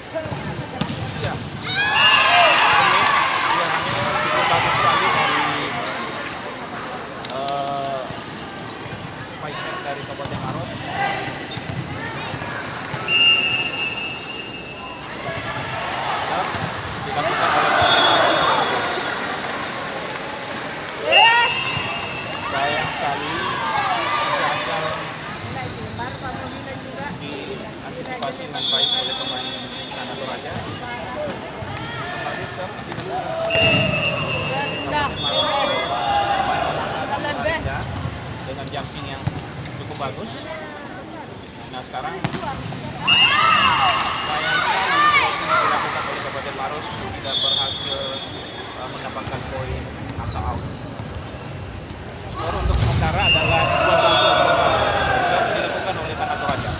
Iya, ini yang cukup bagus sekali dari eh Spicer dari Kabupaten Maros. Dan dilakukan oleh Kabupaten Maros. Sayang sekali gagal diantisipasi dengan baik oleh pemain Tanah Toraja. Kembali serve dilakukan oleh Kabupaten Maros. Pemain nomor 6 Arida dengan jumping yang cukup bagus. Nah sekarang sayang sekali blocking yang dilakukan oleh Kabupaten Maros tidak berhasil mendapatkan poin atau out. Skor untuk sementara adalah 2-1. Serve dilakukan oleh Tanah Toraja.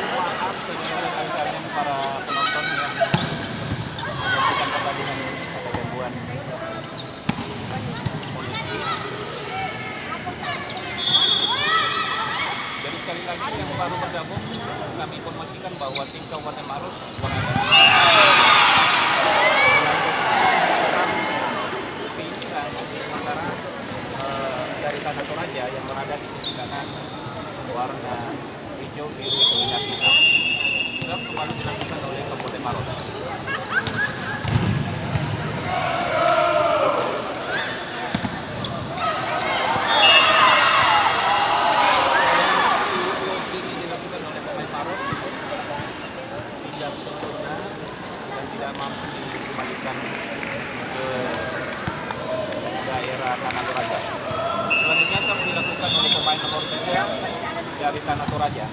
Mohon maaf sebesar-besarnya para penonton yang menyaksikan pertandingan ini, ada gangguan koneksi. Jadi sekali lagi yang baru bergabung, kami informasikan bahwa tim Kabupaten Maros berada di tim dan sementara dari Tanah Toraja yang berada di sisi kanan warna hijau biru kombinasi hitam. Serve kembali dilakukan oleh Kabupaten Maros. Ini dilakukan oleh pemain Maros tidak sempurna dan tidak mampu dikembalikan ke daerah Tanah Toraja. Selanjutnya serve dilakukan oleh pemain nomor 3 dari Tanah Toraja.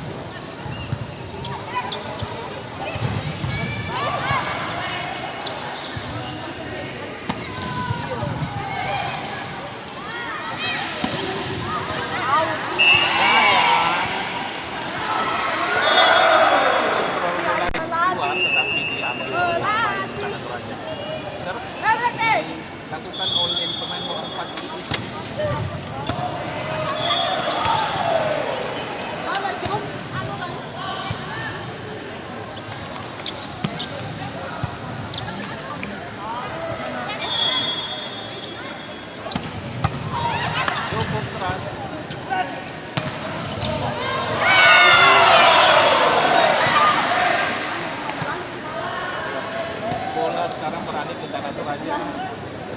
Keluar tetapi diambil oleh pemain Tanah Toraja. Serve dilakukan oleh pemain nomor 4 Iis. Cukup keras. Bola sekarang beralih ke Tanah Toraja.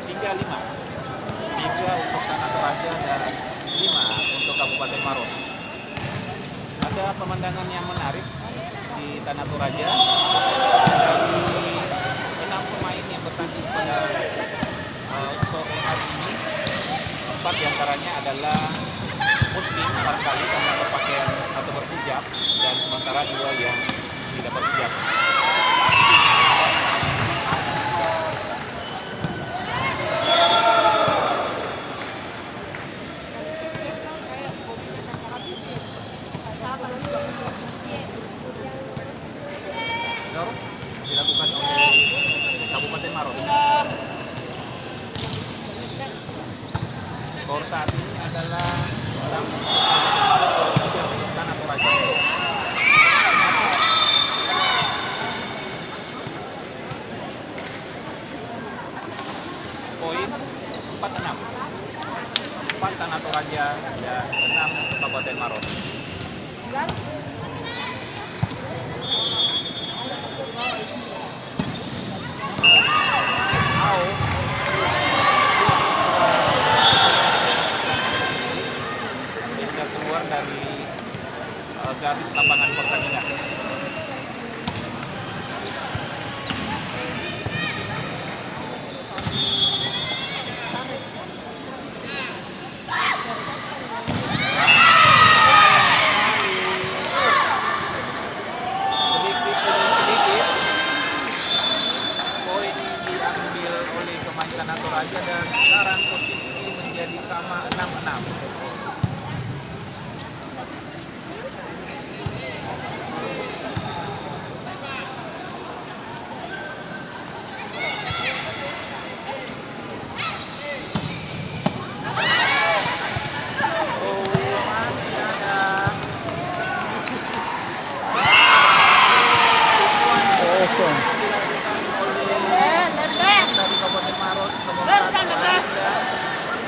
3-5. 3 untuk Tanah Toraja dan 5 untuk Kabupaten Maros. Ada pemandangan yang menarik di Tanah Toraja. Dari 6 pemain yang bertanding pada sore hari ini, 4 diantaranya adalah Muslim barangkali karena berpakaian atau berhijab, dan sementara 2 yang tidak berhijab. Serve dilakukan oleh Kabupaten Maros. Skor saat ini adalah 6 untuk Kabupaten Maros dan 3 untuk Tanah Toraja. Poin 4-6. 4 Tanah Toraja dan 6 untuk Kabupaten Maros. Hingga keluar dari garis lapangan pertandingan. kosong. Dilakukan oleh dari Kabupaten Maros nomor 1 Adinda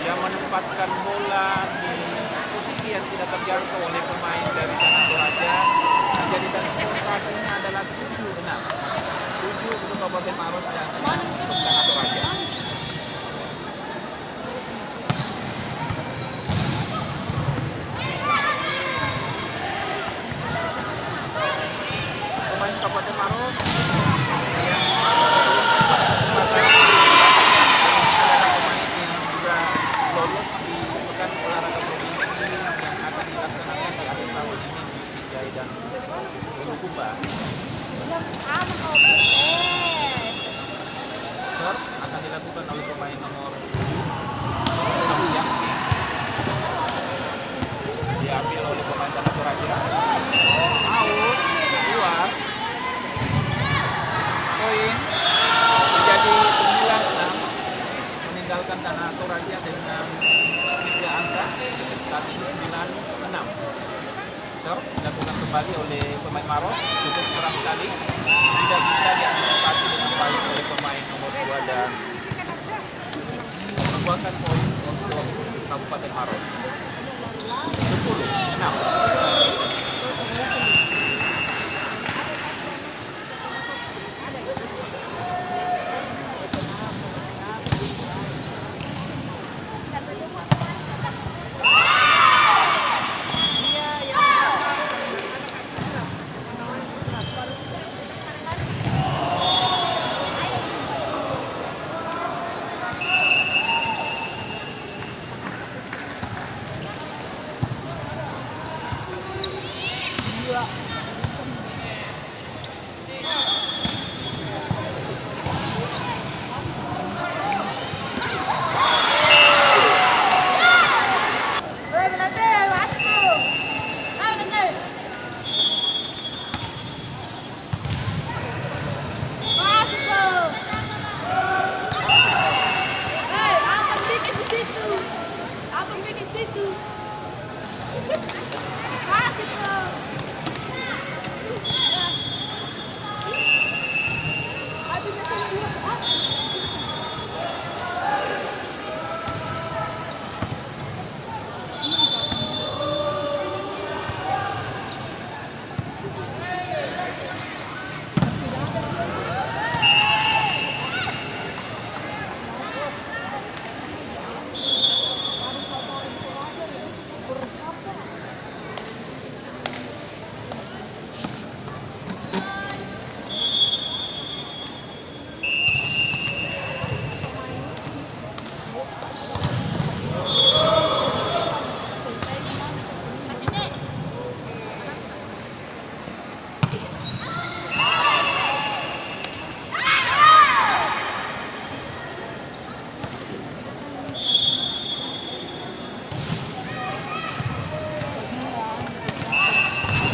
yang menempatkan bola di posisi yang tidak terjangkau oleh pemain dari Tanah Toraja. Menjadikan skor saat ini adalah 7-6. 7 untuk Kabupaten Maros dan 6 untuk Tanah Toraja. Pemain Kabupaten Maros yang belum pada kesempatan adalah pemain yang juga lolos di Pekan Olahraga Provinsi yang akan dilaksanakan di akhir tahun ini di Binjai dan Bulukumba. Skor akan dilakukan oleh pemain nomor 7 Sofian, diambil oleh pemain Tanah Toraja. Out, keluar. Poin menjadi 9-6, meninggalkan Tanah Toraja dengan 3 angka. Saat ini 9-6. Serve dilakukan kembali oleh pemain Maros, cukup keras sekali, tidak bisa diantisipasi dengan baik oleh pemain nomor 2 dan membuahkan poin untuk Kabupaten Maros. 10-6.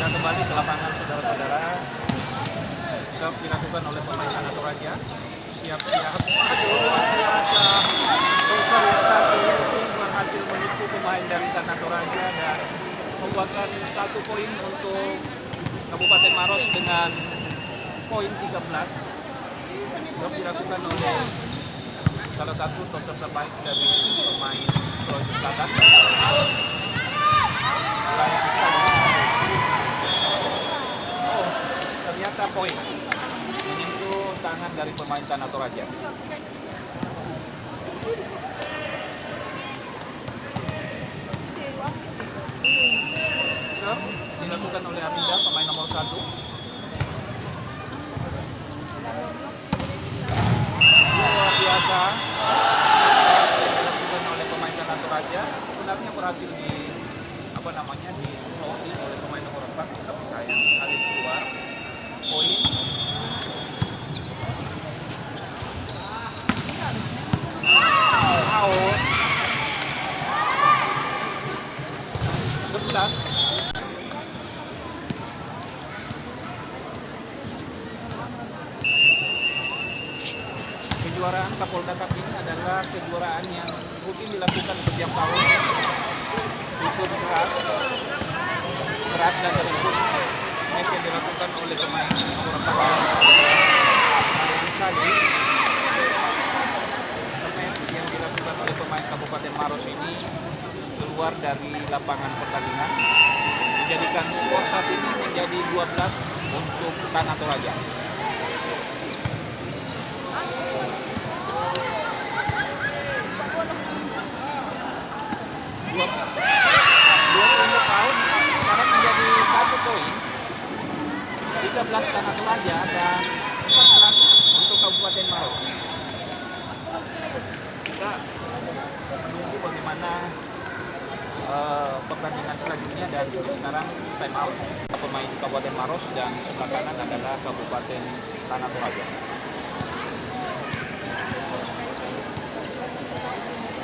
Kembali ke lapangan saudara-saudara. Serve dilakukan oleh pemain Tanah Toraja. Siap-siap. Aduh, luar biasa. Dosa yang satu berhasil menipu pemain dari Tanah Toraja dan membuahkan 1 poin untuk Kabupaten Maros dengan poin 13. Serve dilakukan oleh salah satu peserta baik dari pemain Sulawesi Selatan. Sayang sekali. Ternyata poin menyentuh tangan dari pemain Tanah Toraja. Serve dilakukan oleh Adinda, pemain nomor 1. Luar biasa. Dilakukan oleh pemain Tanah Toraja. Sebenarnya berhasil di loading oleh pemain nomor 4, tapi sayang sekali keluar. Poin. Out. 11. Kejuaraan Kapolda Cup ini adalah kejuaraan yang rutin dilakukan setiap tahun. Ikut berat dan terukur match yang dilakukan oleh pemain nomor 4 lapangan pertandingan, menjadikan skor saat ini menjadi 12 untuk Tanah Toraja. Dua untuk out sekarang menjadi 1 poin, 13 Tanah Toraja dan 14 untuk Kabupaten Maros. Kita menunggu bagaimana pertandingan selanjutnya, dan sekarang time out pemain Kabupaten Maros dan sebelah kanan adalah Kabupaten Tanah Toraja.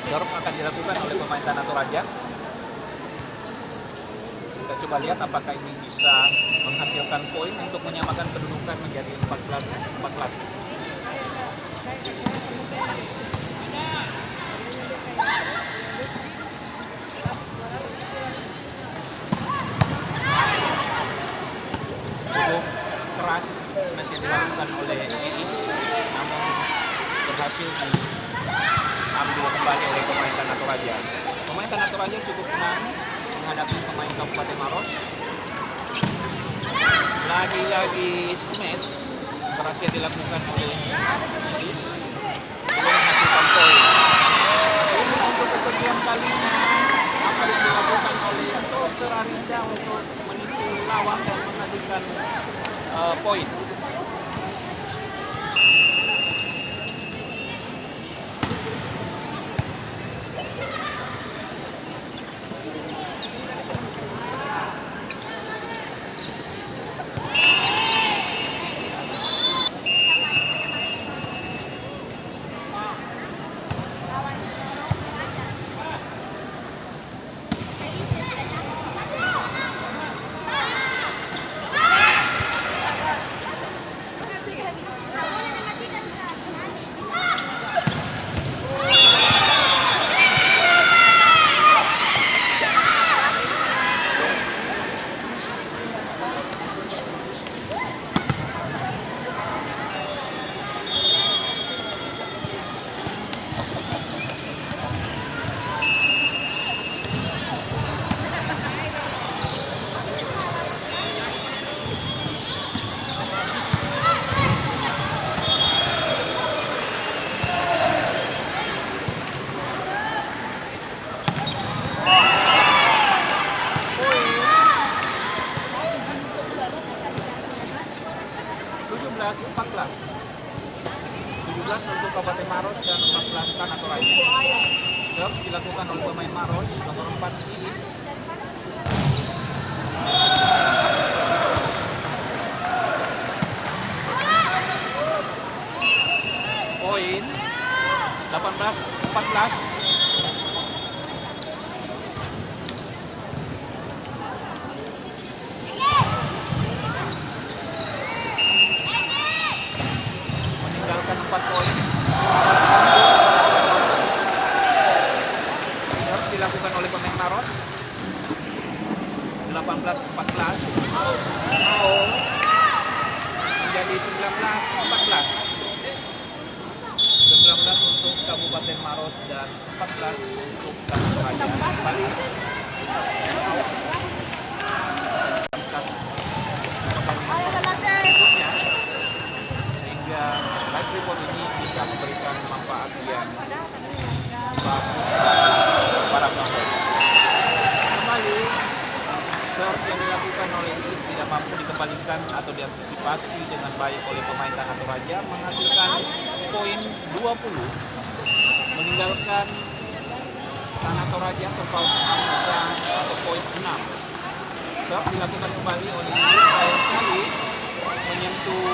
Serve akan dilakukan oleh pemain Tanah Toraja. Kita coba lihat apakah ini bisa menghasilkan poin untuk menyamakan kedudukan menjadi 14-14. Cukup keras masih dilakukan oleh Iis, namun berhasil diambil kembali oleh pemain Tanah Toraja. Pemain Tanah Toraja cukup tenang menghadapi pemain Kabupaten Maros. Lagi-lagi smash berhasil dilakukan oleh Iis, belum menghasilkan poin. Ini untuk kesekian kalinya apa yang dilakukan oleh Toser Arinda untuk menipu lawan dan menghasilkan poin. Untuk Kabupaten Maros dan 14 Tanah Toraja. Serve dilakukan oleh pemain Maros nomor 4 Iis. Poin 18-14. Meninggalkan 4 poin. Serve dilakukan oleh pemain Maros 18-14. Menjadi 19-14. 19 untuk Kabupaten Maros dan 14 untuk Tanah Toraja. Kembali berikutnya sehingga live report ini bisa memberikan manfaat yang bagus para penonton. Kembali serve yang dilakukan oleh Iis tidak mampu dikembalikan atau diantisipasi dengan baik oleh pemain Tanah Toraja, menghasilkan poin 20, meninggalkan Tanah Toraja terpaut 6 atau poin 6. Serve dilakukan kembali oleh Iis, sayang sekali menyentuh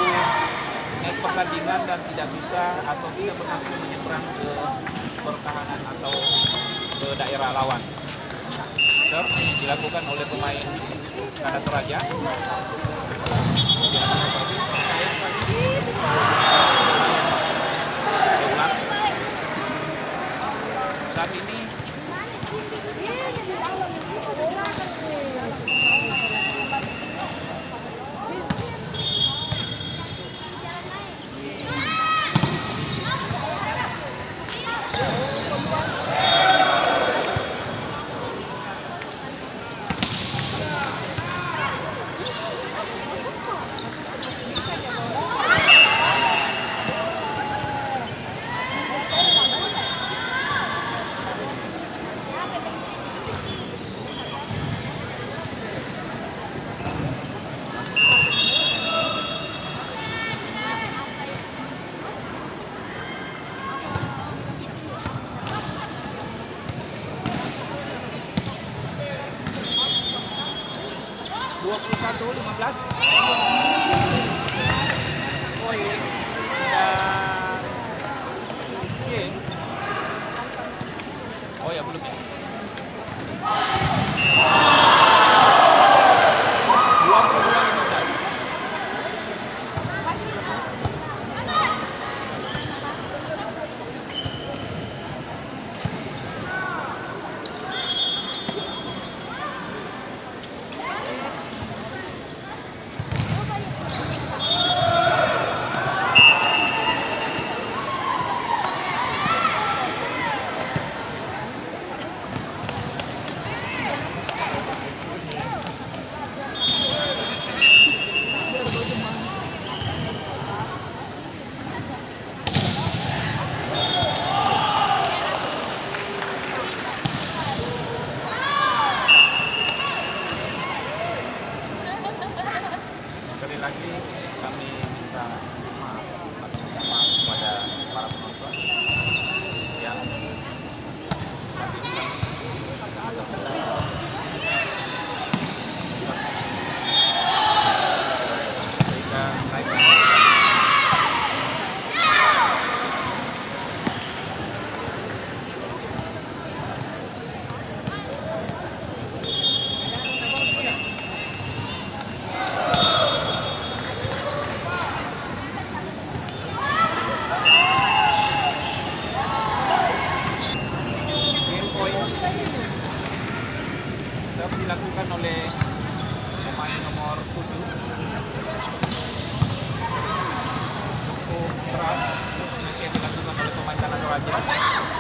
net pertandingan dan tidak bisa atau tidak berhasil menyeberang ke pertahanan atau ke daerah lawan. Serve dilakukan oleh pemain Tanah Toraja. Saat ini 12 poin dan game. Oh ya, belum ya. 22-15. Sekali lagi kami minta maaf kepada para penonton yang sehingga naik. Game point tetap dilakukan oleh pemain nomor 7. Cukup keras yang dilakukan oleh pemain Tanah Toraja.